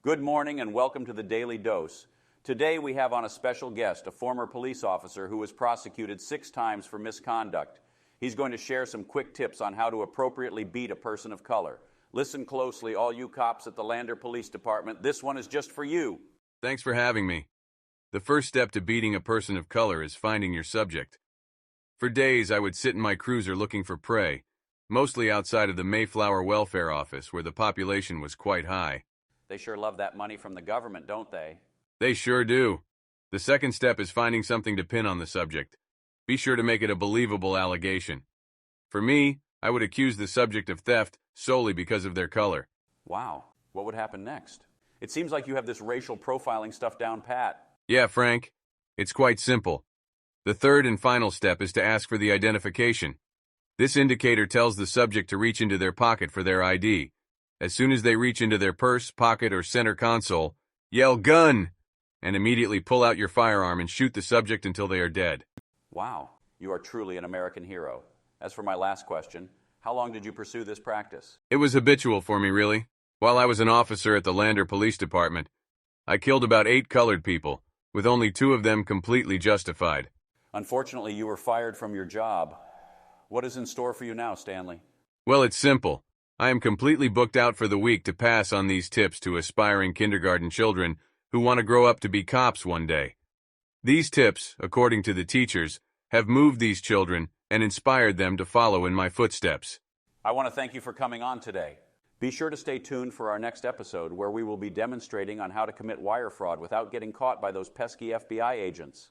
Good morning and welcome to the Daily Dose. Today we have on a special guest, a former police officer who was prosecuted 6 times for misconduct. He's going to share some quick tips on how to appropriately beat a person of color. Listen closely, all you cops at the Lander Police Department. This one is just for you. Thanks for having me. The first step to beating a person of color is finding your subject. For days I would sit in my cruiser looking for prey, mostly outside of the Mayflower Welfare Office where the population was quite high. They sure love that money from the government, don't they? They sure do. The second step is finding something to pin on the subject. Be sure to make it a believable allegation. For me, I would accuse the subject of theft solely because of their color. Wow, what would happen next? It seems like you have this racial profiling stuff down pat. Yeah, Frank, it's quite simple. The third and final step is to ask for the identification. This indicator tells the subject to reach into their pocket for their ID. As soon as they reach into their purse, pocket, or center console, yell "gun!" and immediately pull out your firearm and shoot the subject until they are dead. Wow, you are truly an American hero. As for my last question, how long did you pursue this practice? It was habitual for me, really. While I was an officer at the Lander Police Department, I killed about 8 colored people, with only 2 of them completely justified. Unfortunately, you were fired from your job. What is in store for you now, Stanley? Well, it's simple. I am completely booked out for the week to pass on these tips to aspiring kindergarten children who want to grow up to be cops one day. These tips, according to the teachers, have moved these children and inspired them to follow in my footsteps. I want to thank you for coming on today. Be sure to stay tuned for our next episode where we will be demonstrating on how to commit wire fraud without getting caught by those pesky FBI agents.